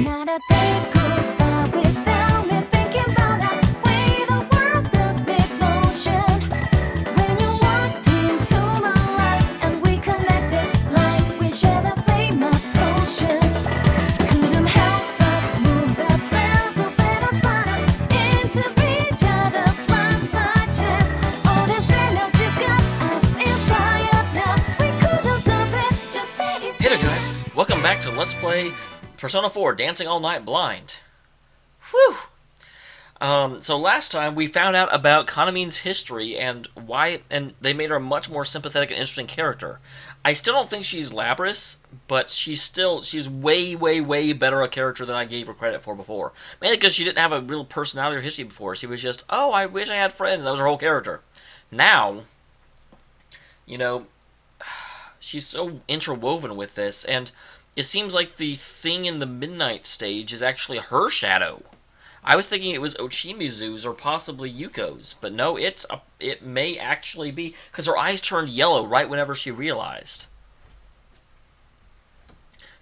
Not a day goes by without me thinking about the way the world stood with motion. When you walked into my life and we connected like we share the same emotion. Couldn't help but move the threads of better spiders into each other's lives by chance. All this energy's got us inspired now. We couldn't stop it, just say it. Hey there guys, welcome back to Let's Play Persona 4 Dancing All Night Blind. Whew! So last time we found out about Kanamine's history and why, and they made her a much more sympathetic and interesting character. I still don't think she's Labrys, but she's way, way, way better a character than I gave her credit for before. Mainly because she didn't have a real personality or history before. She was just, oh, I wish I had friends. That was her whole character. Now, you know, she's so interwoven with this, and it seems like the thing in the Midnight stage is actually her shadow. I was thinking it was Ochimizu's or possibly Yuko's, but no, it may actually be, because her eyes turned yellow right whenever she realized.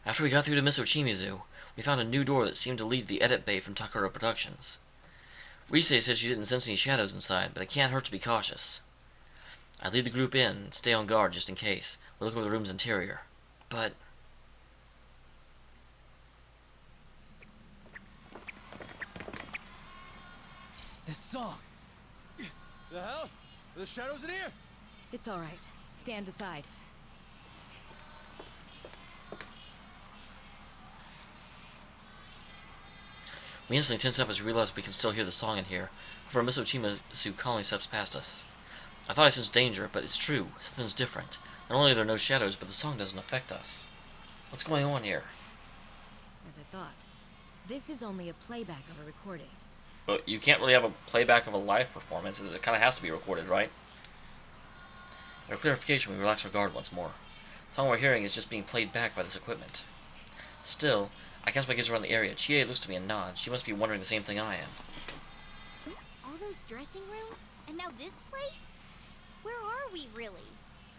After we got through to Miss Ochimizu, we found a new door that seemed to lead to the edit bay from Takara Productions. Rise said she didn't sense any shadows inside, but it can't hurt to be cautious. I lead the group in and stay on guard just in case. We'll look over the room's interior. But this song! The hell? Are the shadows in here? It's all right. Stand aside. we instantly tense up as we realize we can still hear the song in here. However, Miss Ochimizu calmly steps past us. I thought I sensed danger, but it's true. Something's different. Not only are there no shadows, but the song doesn't affect us. What's going on here? As I thought. This is only a playback of a recording. But you can't really have a playback of a live performance. It kind of has to be recorded, right? For clarification, we relax our guard once more. The song we're hearing is just being played back by this equipment. Still, I cast my gaze around the area. Chie looks to me and nods. She must be wondering the same thing I am. All those dressing rooms? And now this place? Where are we, really?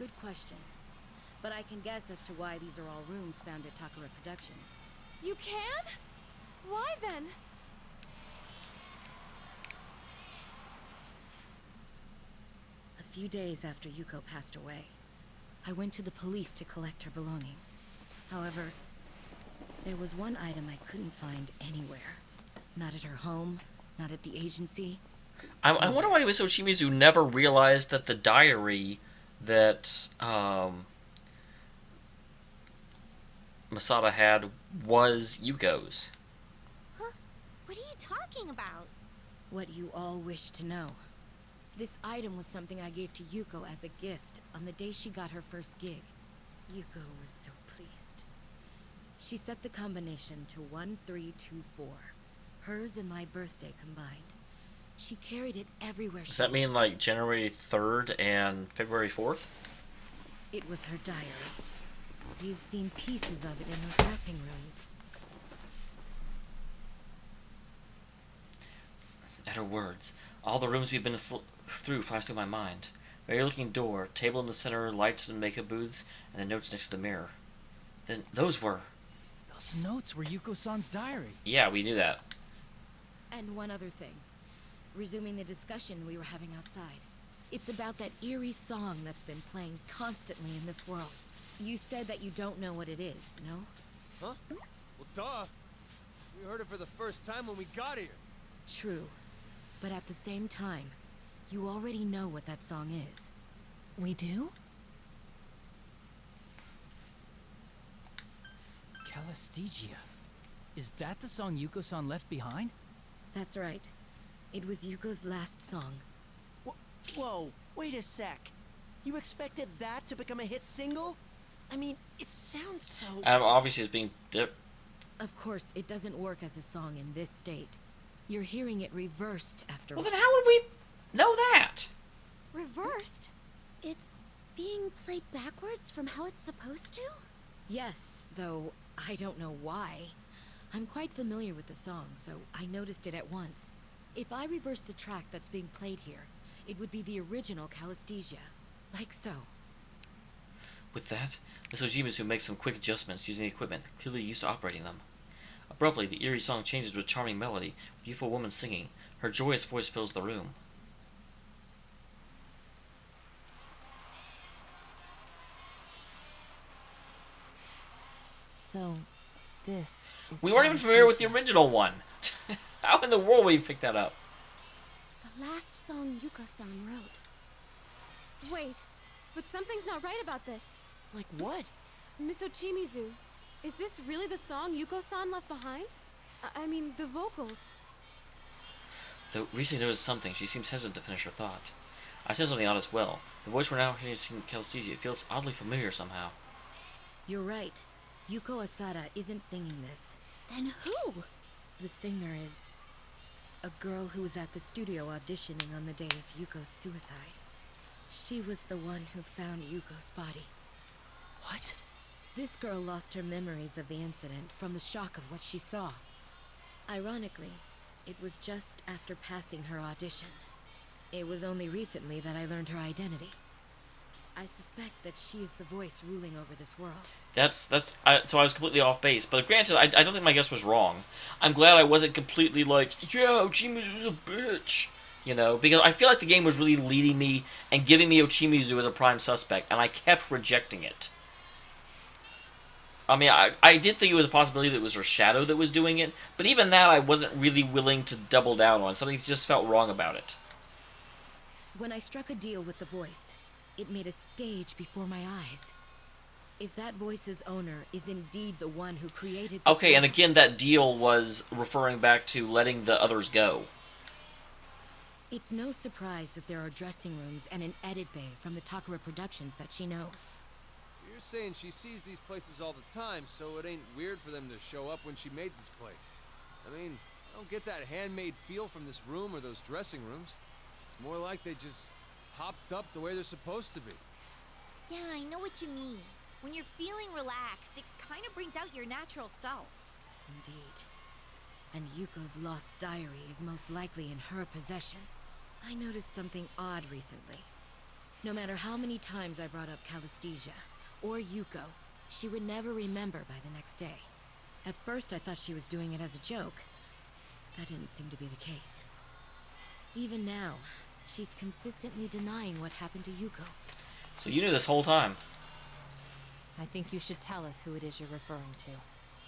Good question. But I can guess as to why these are all rooms found at Takara Productions. You can? Why then? A few days after Yuko passed away, I went to the police to collect her belongings. However, there was one item I couldn't find anywhere. Not at her home, not at the agency. I wonder why Miss Ochimizu never realized that the diary that Masada had was Yuko's. Huh? What are you talking about? What you all wish to know. This item was something I gave to Yuko as a gift on the day she got her first gig. Yuko was so pleased. She set the combination to 1324. Hers and my birthday combined. She carried it everywhere Does that mean like January 3rd and February 4th? It was her diary. You've seen pieces of it in those dressing rooms. At her words, all the rooms we've been through flash through my mind. Very looking door, table in the center, lights and makeup booths, and the notes next to the mirror. Then those were... Those notes were Yuko-san's diary. Yeah, we knew that. And one other thing. Resuming the discussion we were having outside. It's about that eerie song that's been playing constantly in this world. You said that you don't know what it is, no? Huh? Well, duh. We heard it for the first time when we got here. True. But at the same time, you already know what that song is. We do? Calistigia. Is that the song Yuko-san left behind? That's right. It was Yuko's last song. Whoa, wait a sec. You expected that to become a hit single? I mean, it sounds so... Obviously it's being Of course, it doesn't work as a song in this state. You're hearing it reversed after all. Well, then how would we know that? Reversed? It's being played backwards from how it's supposed to? Yes, though I don't know why. I'm quite familiar with the song, so I noticed it at once. If I reverse the track that's being played here, it would be the original Calistesia. Like so. With that, Miss Ojimasu makes some quick adjustments using the equipment, clearly used to operating them. A Abruptly, the eerie song changes to a charming melody, with a beautiful woman singing. Her joyous voice fills the room. So, this is We weren't even familiar with the Anastasia. original one. How in the world would you pick that up? The last song Yuko-san wrote. Wait, but something's not right about this. Like what? Miss Ochimizu, is this really the song Yuko-san left behind? I mean, the vocals. Though recently noticed something, she seems hesitant to finish her thought. I said something odd as well. The voice we're now hearing sing Anastasia feels oddly familiar somehow. You're right. Yuko Asada isn't singing this. Then who? The singer is a girl who was at the studio auditioning on the day of Yuko's suicide. She was the one who found Yuko's body. What? This girl lost her memories of the incident from the shock of what she saw. Ironically, it was just after passing her audition. It was only recently that I learned her identity. I suspect that she is the voice ruling over this world. So I was completely off base. But granted, I don't think my guess was wrong. I'm glad I wasn't completely like, yeah, Ochimizu's a bitch. You know, because I feel like the game was really leading me and giving me Ochimizu as a prime suspect, and I kept rejecting it. I mean, I did think it was a possibility that it was her shadow that was doing it, but even that I wasn't really willing to double down on. Something just felt wrong about it. When I struck a deal with the voice, it made a stage before my eyes. If that voice's owner is indeed the one who created this Okay, and world- again, that deal was referring back to letting the others go. It's no surprise that there are dressing rooms and an edit bay from the Takara Productions that she knows. So you're saying she sees these places all the time, so it ain't weird for them to show up when she made this place. I mean, I don't get that handmade feel from this room or those dressing rooms. It's more like they just popped up the way they're supposed to be. Yeah, I know what you mean. When you're feeling relaxed, it kind of brings out your natural self. Indeed. And Yuko's lost diary is most likely in her possession. I noticed something odd recently. No matter how many times I brought up Calisthesia or Yuko, she would never remember by the next day. At first I thought she was doing it as a joke, but that didn't seem to be the case. Even now, she's consistently denying what happened to Yuko. So you knew this whole time. I think you should tell us who it is you're referring to.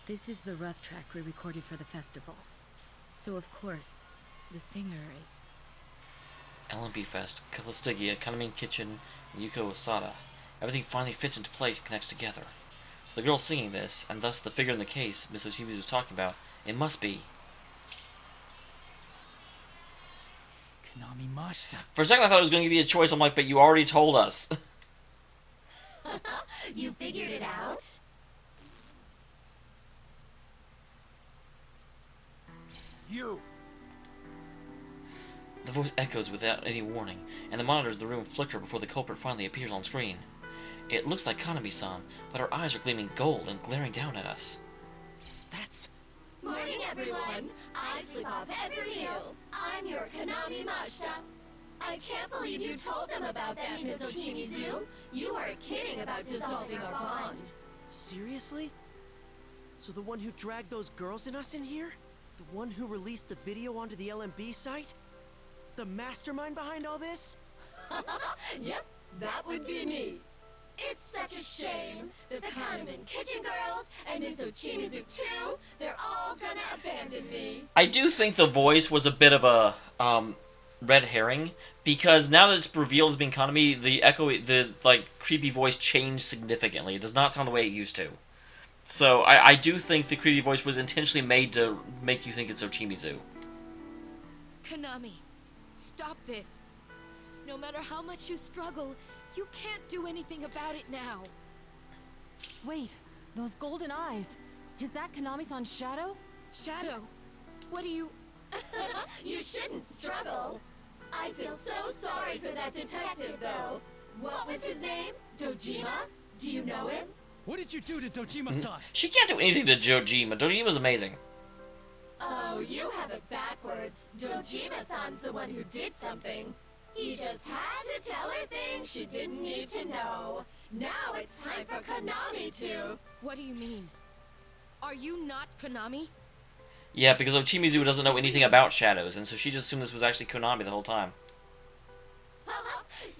This is the rough track we recorded for the festival. So of course, the singer is... LMB Fest, Calisthesia, Kaname Kitchen, and Yuko Osada. Everything finally fits into place and connects together. So the girl singing this, and thus the figure in the case Miss Ochimizu was talking about, it must be... Konami Mashita. For a second I thought it was going to give you a choice, I'm like, but you already told us. You figured it out? You! The voice echoes without any warning, and the monitors of the room flicker before the culprit finally appears on screen. It looks like Kanami-san, but her eyes are gleaming gold and glaring down at us. That's... Morning, everyone. I sleep off every meal. I'm your Konami Mashita. I can't believe you told them about that, Miss Ochimizu. You are kidding about dissolving our bond. Seriously? So the one who dragged those girls and us in here? The one who released the video onto the LMB site? The mastermind behind all this? Yep, that would be me. It's such a shame that the Kahneman Kitchen Girls and Miss Ochimizu too, they're all gonna abandon me. I do think the voice was a bit of a red herring, because now that it's revealed as being Kanami, the echo, the creepy voice changed significantly. It does not sound the way it used to. So I do think the creepy voice was intentionally made to make you think it's Ochimizu. Konami, stop this. No matter how much you struggle, you can't do anything about it now. Wait, those golden eyes. Is that Konami-san's shadow? Shadow, what do you... You shouldn't struggle. I feel so sorry for that detective, though. What was his name? Dojima? Do you know him? What did you do to Dojima-san? She can't do anything to Dojima. Dojima's amazing. Oh, you have it backwards. Dojima-san's the one who did something. He just had to tell her things she didn't need to know. Now it's time for Konami to... What do you mean? Are you not Konami? Yeah, because Ochimizu doesn't know anything about shadows, and so she just assumed this was actually Konami the whole time.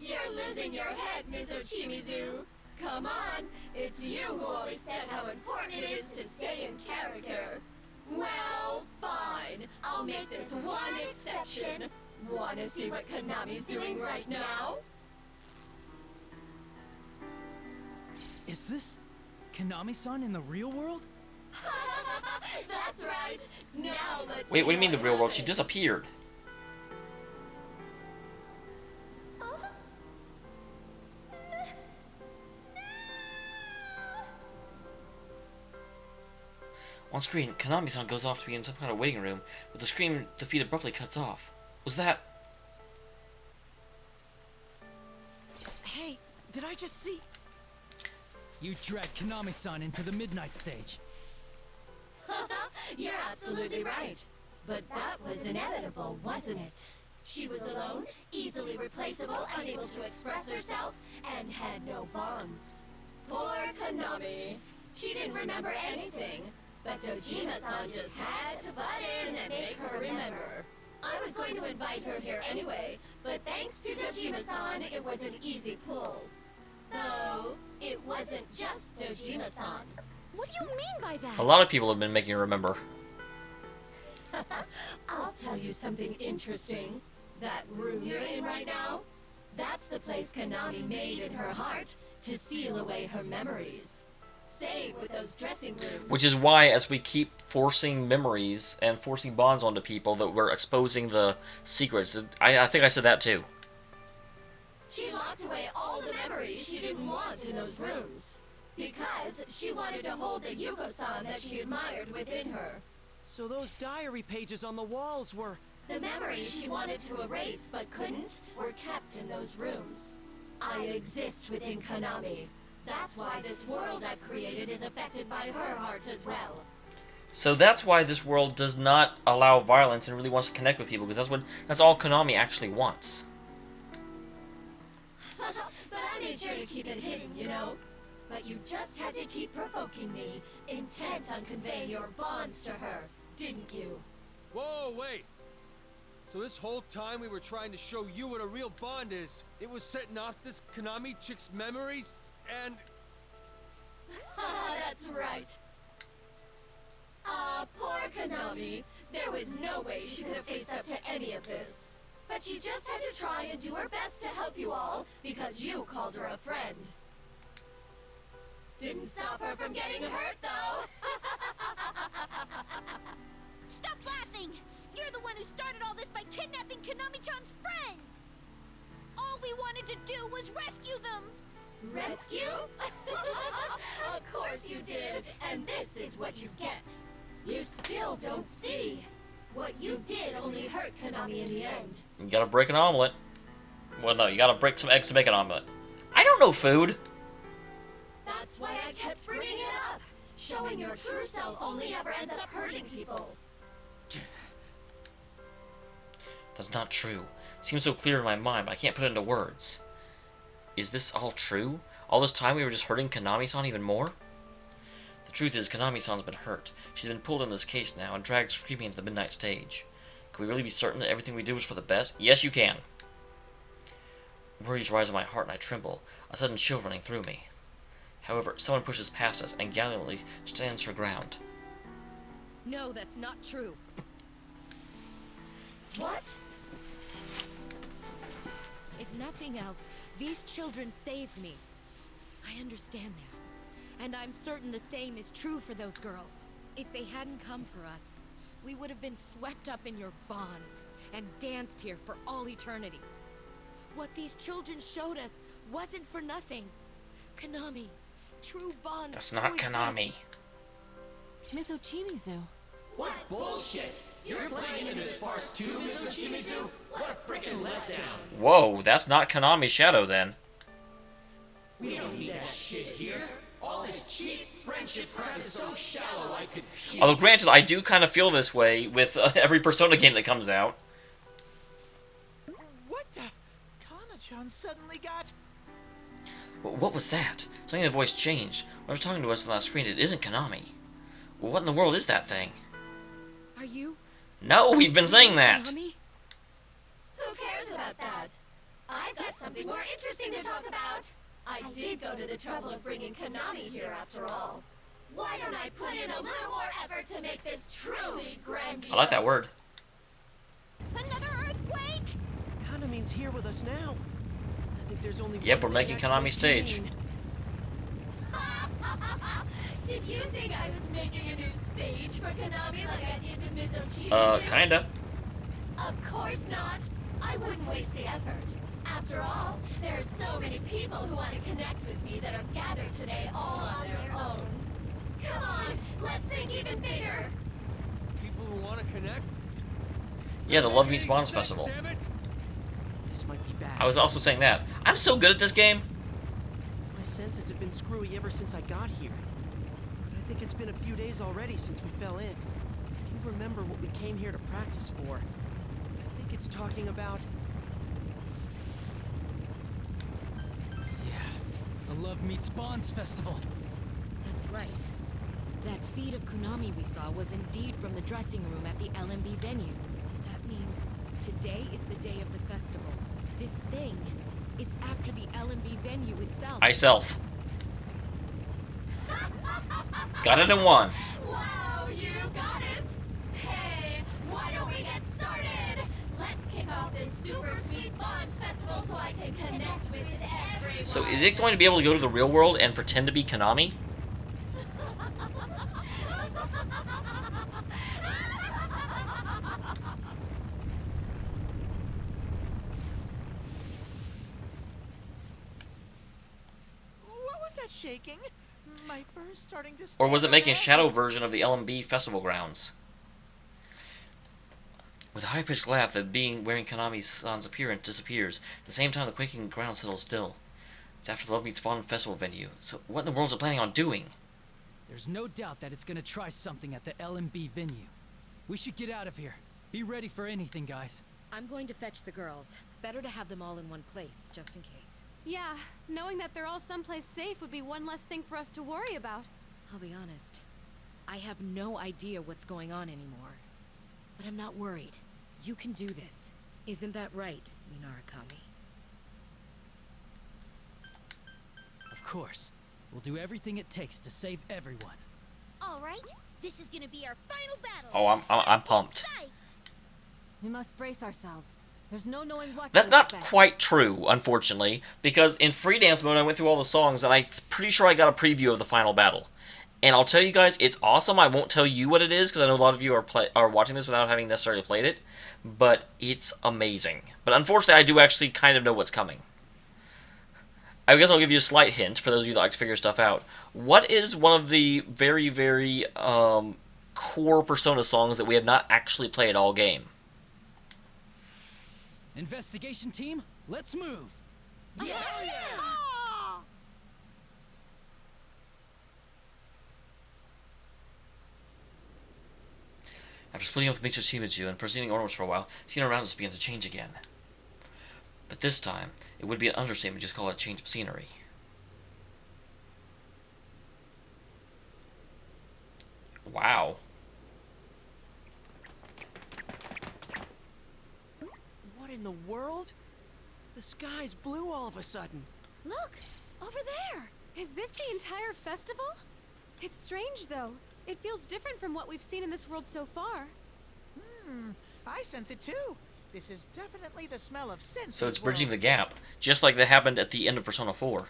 You're losing your head, Miss Ochimizu. Come on, it's you who always said how important it is to stay in character. Well, fine. I'll make this one exception. Wanna see what Konami's doing right now? Is this Konami-san in the real world? That's right. Now let's Wait, what do you see mean the real world? She happens. disappeared. On screen, Konami-san goes off to be in some kind of waiting room, but the screen defeat abruptly cuts off. Was that... Hey, did I just see? You dragged Konami-san into the midnight stage. You're absolutely right. But that was inevitable, wasn't it? She was alone, easily replaceable, unable to express herself, and had no bonds. Poor Konami. She didn't remember anything. But Dojima-san just had to butt in and make her remember. I was going to invite her here anyway, but thanks to Dojima-san, it was an easy pull. Though, it wasn't just Dojima-san. What do you mean by that? A lot of people have been making her remember. I'll tell you something interesting. That room you're in right now, that's the place Konami made in her heart to seal away her memories. Same with those dressing rooms. Which is why, as we keep forcing memories and forcing bonds onto people, that we're exposing the secrets. I think I said that too. She locked away all the memories she didn't want in those rooms. Because she wanted to hold the Yuko-san that she admired within her. So those diary pages on the walls were... The memories she wanted to erase but couldn't were kept in those rooms. I exist within Konami. That's why this world I've created is affected by her heart as well. So that's why this world does not allow violence and really wants to connect with people, because that's all Konami actually wants. But I made sure to keep it hidden, you know? But you just had to keep provoking me, intent on conveying your bonds to her, didn't you? Whoa, wait! So this whole time we were trying to show you what a real bond is, it was setting off this Konami chick's memories? And... That's right. Poor Konami. There was no way she could have faced up to any of this. But she just had to try and do her best to help you all, because you called her a friend. Didn't stop her from getting hurt, though. Stop laughing! You're the one who started all this by kidnapping Konami-chan's friends! All we wanted to do was rescue them! Rescue? Of course you did, and this is what you get. You still don't see. What you did only hurt Konami in the end. You gotta break an omelet. Well, no, you gotta break some eggs to make an omelet. I don't know food. That's why I kept bringing it up. Showing your true self only ever ends up hurting people. That's not true. It seems so clear in my mind, but I can't put it into words. Is this all true? All this time we were just hurting Konami-san even more? The truth is, Konami-san's been hurt. She's been pulled in this case now and dragged screaming into the midnight stage. Can we really be certain that everything we did was for the best? Yes, you can. Worries rise in my heart and I tremble, a sudden chill running through me. However, someone pushes past us and gallantly stands her ground. No, that's not true. What? If nothing else, these children saved me. I understand now. And I'm certain the same is true for those girls. If they hadn't come for us, we would have been swept up in your bonds and danced here for all eternity. What these children showed us wasn't for nothing. Konami, true bonds. That's not do Konami. exist. Miss Ochimizu. What bullshit! You're playing in this farce too, Miss Ochimizu? What a freaking letdown! Whoa, that's not Konami's shadow then. We don't need that shit here. All this cheap friendship crap is so shallow I could puke. Although granted, I do kind of feel this way with every Persona game that comes out. What the? Kana-chan suddenly got... What was that? Something in the voice changed. When I was talking to us on that screen, it isn't Konami. Well, what in the world is that thing? Are you? No, we've been saying that. Konami? Who cares about that? I've got something more interesting to talk about. I did go to the trouble of bringing Konami here after all. Why don't I put in a little more effort to make this truly grandiose? I like that word. Another earthquake? Konami's here with us now. I think there's only Yep, one we're thing making that Konami could stage. mean. Did you think I was making a new stage for Konami like I did with Miss Ochimazu? Kinda. Of course not. I wouldn't waste the effort. After all, there are so many people who want to connect with me that have gathered today all on their own. Come on, let's think even bigger. People who want to connect? Yeah, the Love Meets Bonds Festival. Damn it! This might be bad. I was also saying that. I'm so good at this game. My senses have been screwy ever since I got here. But I think it's been a few days already since we fell in. If you remember what we came here to practice for, I think it's talking about... Yeah, the Love Meets Bonds Festival. That's right. That feed of Konami we saw was indeed from the dressing room at the LMB venue. That means today is the day of the festival. This thing, it's after the LMB venue itself. Myself. Got it in one. Wow, you got it! Hey, why don't we get started? Let's kick off this super sweet Bonds Festival so I can connect with everyone. So is it going to be able to go to the real world and pretend to be Konami? What was that shaking? My fur's starting to Or was it stand making a on shadow version of the LMB festival grounds? With a high-pitched laugh, the being wearing Konami-san's appearance disappears. At the same time, the quaking ground settles still. It's after the Love Meets Fun festival venue. So what in the world is it planning on doing? There's no doubt that it's gonna try something at the LMB venue. We should get out of here. Be ready for anything, guys. I'm going to fetch the girls. Better to have them all in one place, just in case. Yeah, knowing that they're all someplace safe would be one less thing for us to worry about. I'll be honest. I have no idea what's going on anymore. But I'm not worried. You can do this. Isn't that right, Minarakami? Of course. We'll do everything it takes to save everyone. All right, this is gonna be our final battle. Oh, I'm pumped. Fight! We must brace ourselves. There's no knowing what That's to not expect. quite true, unfortunately, because in free dance mode I went through all the songs and I'm pretty sure I got a preview of the final battle. And I'll tell you guys, it's awesome. I won't tell you what it is because I know a lot of you are watching this without having necessarily played it, but it's amazing. But unfortunately, I do actually kind of know what's coming. I guess I'll give you a slight hint for those of you that like to figure stuff out. What is one of the very, very core Persona songs that we have not actually played all game? Investigation team, let's move. Yeah! After splitting up with Mitsu Shimizu and proceeding onwards for a while, scene around us began to change again. But this time, it would be an understatement to just call it a change of scenery. Wow. What in the world? The sky's blue all of a sudden. Look! Over there! Is this the entire festival? It's strange, though. It feels different from what we've seen in this world so far. I sense it too. This is definitely the smell of sin. So it's bridging the gap, just like that happened at the end of Persona 4.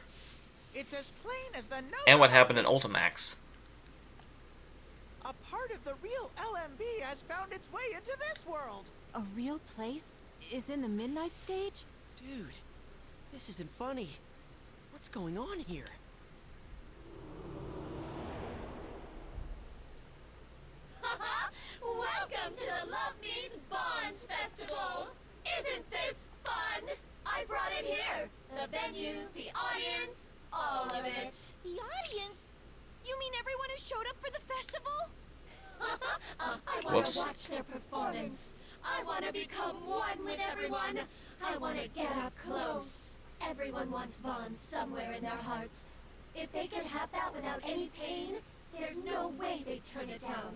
It's as plain as the nose. And what on happened in our face. Ultimax. A part of the real LMB has found its way into this world. A real place is in the midnight stage? Dude, this isn't funny. What's going on here? Welcome to the Love Meets Bonds Festival! Isn't this fun? I brought it here. The venue, the audience, all of it. The audience? You mean everyone who showed up for the festival? I want Whoops. to watch their performance. I want to become one with everyone. I want to get up close. Everyone wants bonds somewhere in their hearts. If they can have that without any pain, there's no way they'd turn it down.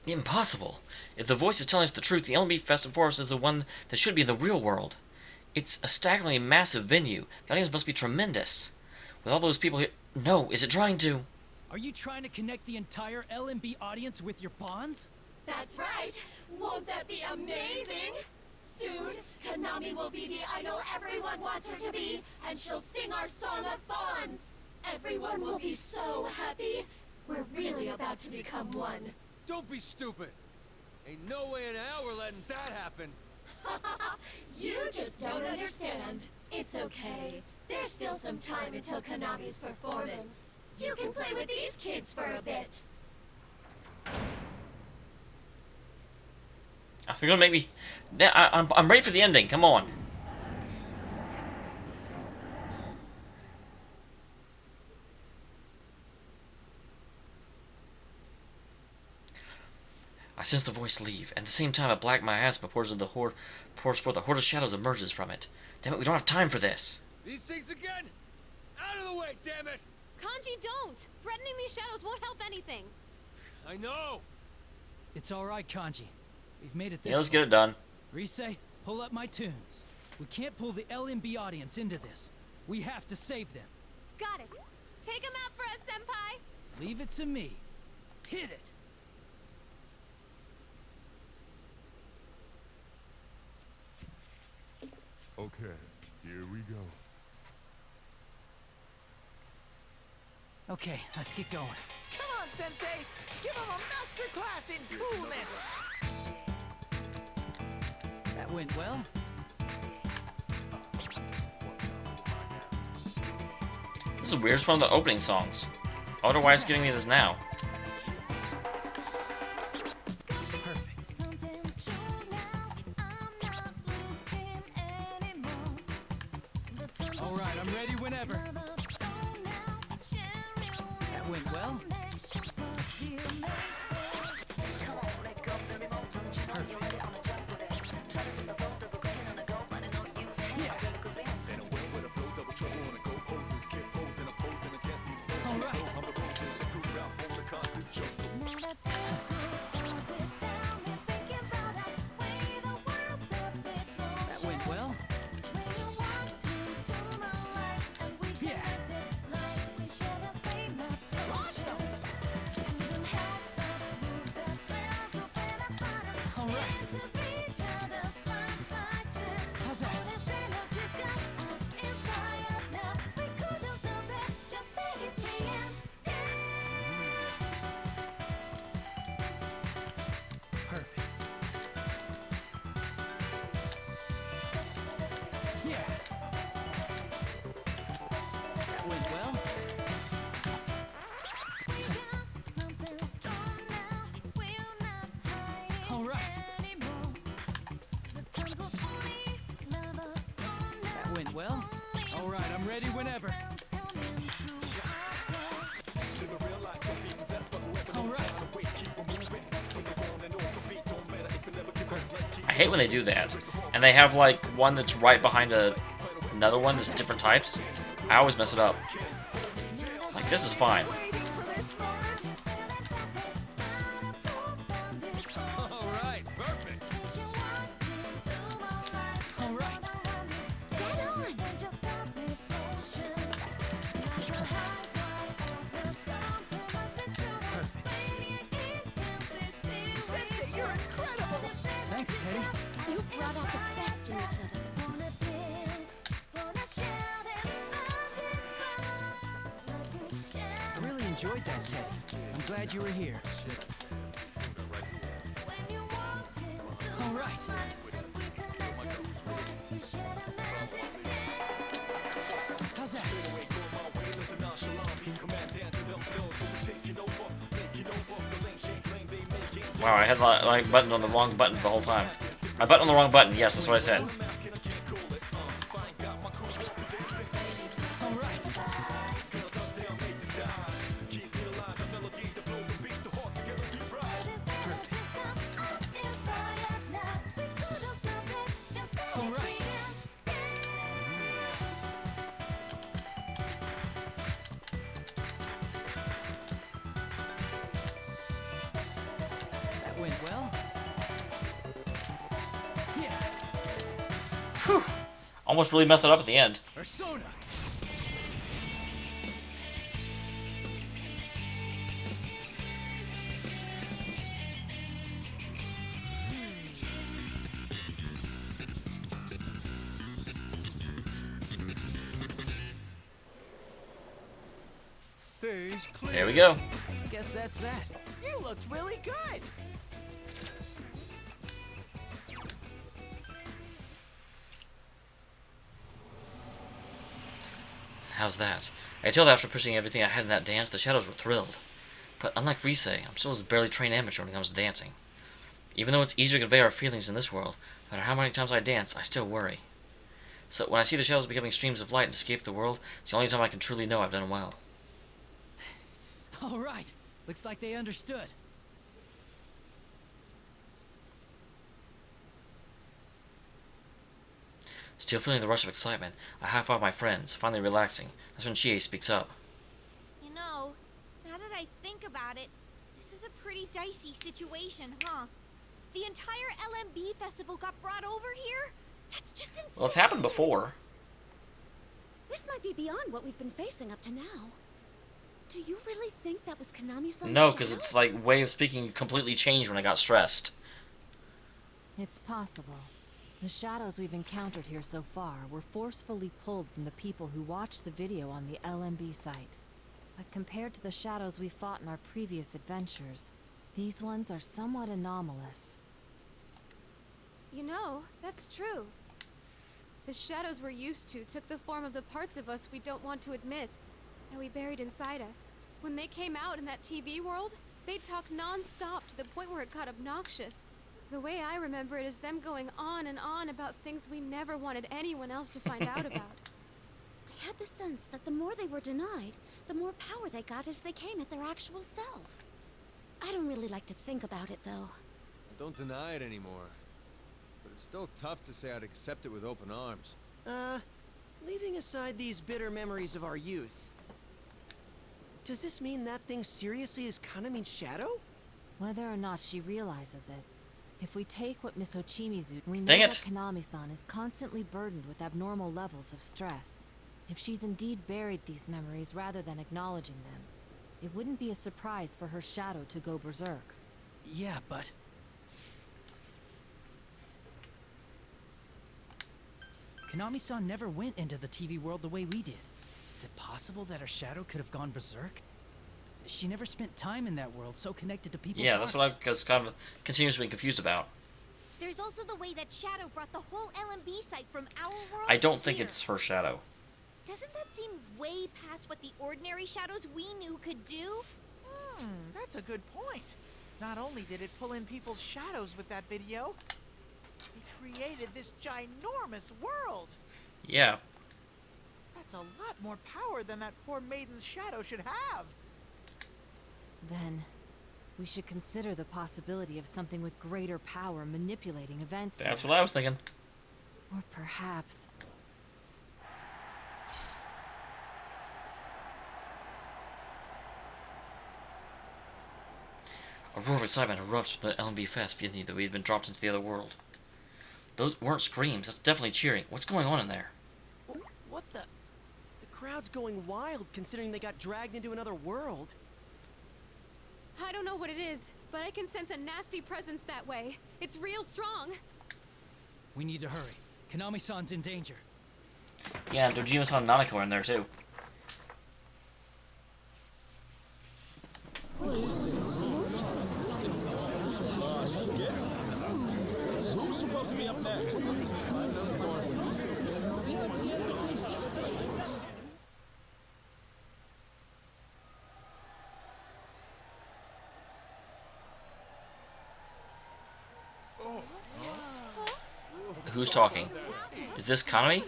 Impossible. If the voice is telling us the truth, the LMB Festive Forest is the one that should be in the real world. It's a staggeringly massive venue. The audience must be tremendous. With all those people here... No, is it trying to... Are you trying to connect the entire LMB audience with your pawns? That's right. Won't that be amazing? Soon, Konami will be the idol everyone wants her to be, and she'll sing our song of bonds. Everyone will be so happy. We're really about to become one. Don't be stupid. Ain't no way in hell we're letting that happen. You just don't understand. It's okay. There's still some time until Konami's performance. You can play with these kids for a bit. You're gonna make me... I'm ready for the ending. Come on. I sense the voice leave. At the same time, a black miasma pours forth. A horde of shadows emerges from it. Damn it, we don't have time for this. These things again? Out of the way, damn it! Kanji, don't! Threatening these shadows won't help anything. I know. It's all right, Kanji. We've made it this Yeah, let's far. get it done. Rise, pull up my tunes. We can't pull the LMB audience into this. We have to save them. Got it. Take him out for us, Senpai. Leave it to me. Hit it! Okay, here we go. Okay, let's get going. Come on, Sensei! Give him a master class in coolness! That went well. This is weird. It's one of the opening songs. I wonder why it's giving me this now. All right, I'm ready whenever. That went well. Well, all right, I'm ready whenever. All right. I hate when they do that. And they have like one that's right behind another one that's different types. I always mess it up. Like this is fine. Enjoyed that, Teddy. I'm glad you were here. All right. How's that? Wow, I had like button on the wrong button the whole time. I button on the wrong button. Yes, that's what I said. went well. Yeah. Whew. Almost really messed it up at the end. Persona. Stage clear. There we go. I guess that's that. You looked really good. How's that? I tell that after pushing everything I had in that dance, the shadows were thrilled. But unlike Rise, I'm still a barely trained amateur when it comes to dancing. Even though it's easier to convey our feelings in this world, no matter how many times I dance, I still worry. So when I see the shadows becoming streams of light and escape the world, it's the only time I can truly know I've done well. All right. Looks like they understood. Still feeling the rush of excitement, I high-five my friends, finally relaxing. That's when Chie speaks up. You know, now that I think about it, this is a pretty dicey situation, huh? The entire LMB festival got brought over here? That's just insane. Well, it's happened before. This might be beyond what we've been facing up to now. Do you really think that was Konami-san's No, because shadow? its like way of speaking completely changed when I got stressed. It's possible. The shadows we've encountered here so far were forcefully pulled from the people who watched the video on the LMB site. But compared to the shadows we fought in our previous adventures, these ones are somewhat anomalous. You know, that's true. The shadows we're used to took the form of the parts of us we don't want to admit, that we buried inside us. When they came out in that TV world, they'd talk non-stop to the point where it got obnoxious. The way I remember it is them going on and on about things we never wanted anyone else to find out about. I had the sense that the more they were denied, the more power they got as they came at their actual self. I don't really like to think about it, though. I don't deny it anymore. But it's still tough to say I'd accept it with open arms. Leaving aside these bitter memories of our youth, does this mean that thing seriously is Kanami's shadow? Whether or not she realizes it, if we take what Miss Ochimizu, we know Dang that it. Konami-san is constantly burdened with abnormal levels of stress. If she's indeed buried these memories rather than acknowledging them, it wouldn't be a surprise for her shadow to go berserk. Yeah, but... Konami-san never went into the TV world the way we did. Is it possible that her shadow could have gone berserk? She never spent time in that world, so connected to people's Yeah, that's what hearts. I was kind of continuously confused about. There's also the way that Shadow brought the whole LMB site from our world I don't to think here. it's her shadow. Doesn't that seem way past what the ordinary shadows we knew could do? That's a good point. Not only did it pull in people's shadows with that video, it created this ginormous world. Yeah. That's a lot more power than that poor maiden's shadow should have. Then, we should consider the possibility of something with greater power manipulating events. That's here. what I was thinking. Or perhaps... A roar of excitement erupts from the LMB Fest, feeling that we had been dropped into the other world. Those weren't screams, that's definitely cheering. What's going on in there? What the? The crowd's going wild considering they got dragged into another world. I don't know what it is, but I can sense a nasty presence that way. It's real strong. We need to hurry. Konami-san's in danger. Yeah, and Dojima-san and Nanako are in there too. Who's supposed to be up next? Who's talking? Is this Kanami?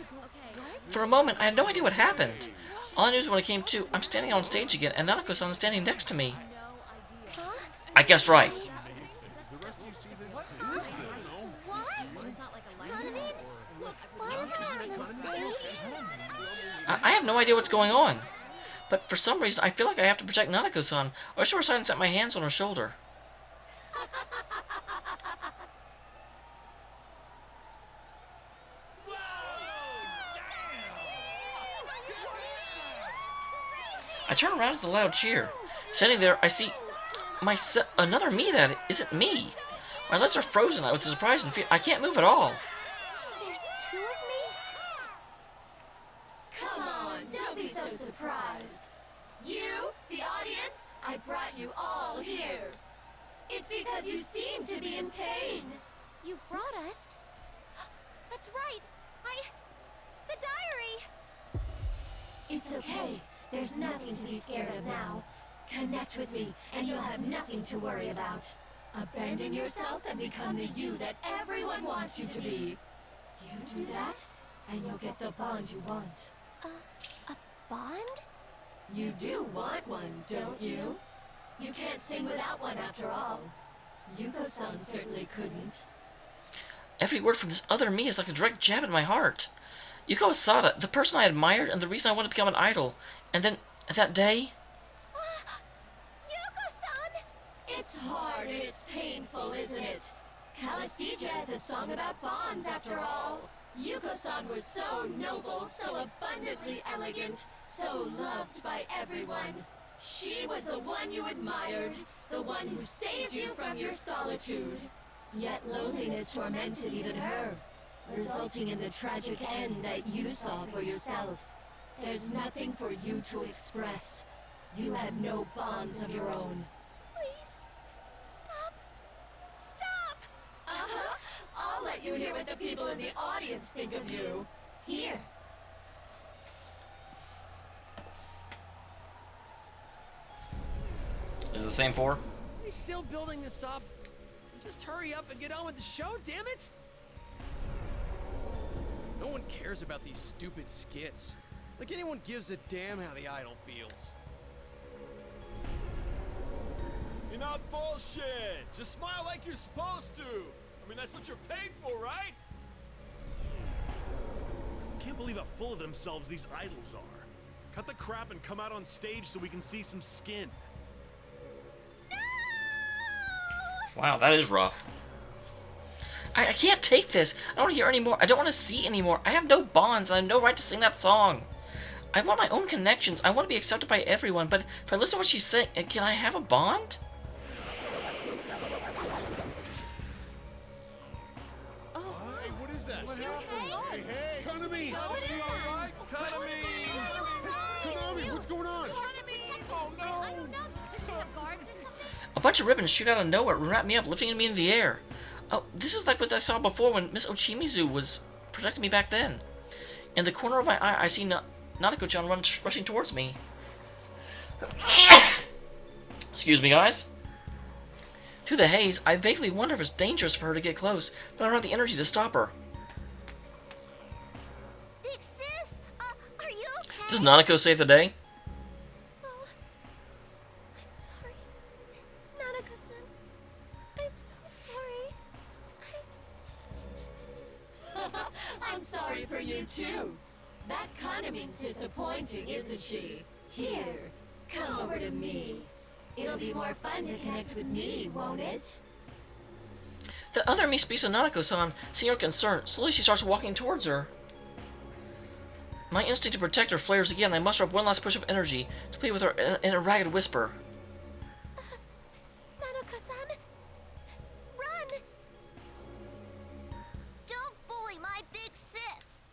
For a moment, I had no idea what happened. All I knew is when I came to, I'm standing on stage again, and Nanako-san is standing next to me. I guessed right. I have no idea what's going on. But for some reason, I feel like I have to protect Nanako-san, or she'll resign and set my hands on her shoulder. I turn around at the loud cheer. Standing there, I see another me that isn't me. My lips are frozen with surprise and fear. I can't move at all. There's two of me? Come on, don't be so surprised. You, the audience, I brought you all here. It's because you seem to be in pain. You brought us? That's right. The diary! It's okay. There's nothing to be scared of now. Connect with me, and you'll have nothing to worry about. Abandon yourself and become the you that everyone wants you to be. You do that, and you'll get the bond you want. A bond? You do want one, don't you? You can't sing without one after all. Yuko-san certainly couldn't. Every word from this other me is like a direct jab in my heart. Yuko Asada, the person I admired and the reason I wanted to become an idol. And then, that day... Yuko-san! It's hard and it's painful, isn't it? Calastia has a song about bonds after all. Yuko-san was so noble, so abundantly elegant, so loved by everyone. She was the one you admired, the one who saved you from your solitude. Yet loneliness tormented even her, resulting in the tragic end that you saw for yourself. There's nothing for you to express. You have no bonds of your own. Please, stop. Stop! Uh-huh. I'll let you hear what the people in the audience think of you. Here. Is it the same four? Are we still building this up? Just hurry up and get on with the show, damn it! No one cares about these stupid skits. Like anyone gives a damn how the idol feels. You're not bullshit. Just smile like you're supposed to. I mean, that's what you're paid for, right? Can't believe how full of themselves these idols are. Cut the crap and come out on stage so we can see some skin. Wow, that is rough. I can't take this. I don't want to hear anymore. I don't want to see anymore. I have no bonds. I have no right to sing that song. I want my own connections. I want to be accepted by everyone. But if I listen to what she's saying, can I have a bond? Hey, what is that? You okay? Hey, Kanami! What is that? Kanami, what's going on? Oh, no! I don't know. Does she have guards or something? A bunch of ribbons shoot out of nowhere and wrap me up, lifting me in the air. Oh, this is like what I saw before when Miss Ochimizu was protecting me back then. In the corner of my eye, I see Nanako-chan rushing towards me. Excuse me, guys. Through the haze, I vaguely wonder if it's dangerous for her to get close, but I don't have the energy to stop her. Big sis, are you okay? Does Nanako save the day? Oh, I'm sorry. Nanako-san, I'm so sorry. I'm sorry for you too. That Kanami's disappointing, isn't she? Here, come over to me. It'll be more fun to connect with me, won't it? The other me speaks to Nanako-san, seeing her concern. Slowly she starts walking towards her. My instinct to protect her flares again. I muster up one last push of energy to plead with her in a ragged whisper. Nanako-san, run! Don't bully my big sis.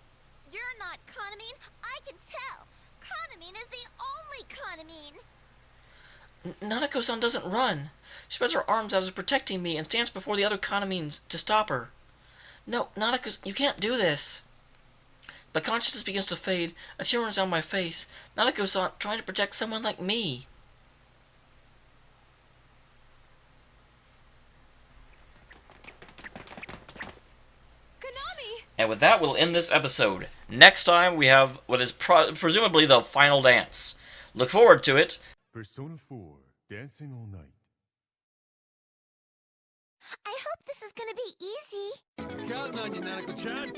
You're not Kanamine, I can tell. Kanamine is the only Kanamine. Nanako-san doesn't run. She spreads her arms out as protecting me and stands before the other Kanamines to stop her. No, Nanako, you can't do this. My consciousness begins to fade. A tear runs down my face. Nanako-san trying to protect someone like me. Konami! And with that, we'll end this episode. Next time, we have what is presumably the final dance. Look forward to it. Persona 4, Dancing All Night. I hope this is gonna be easy. Counting on you, Nanako-chan.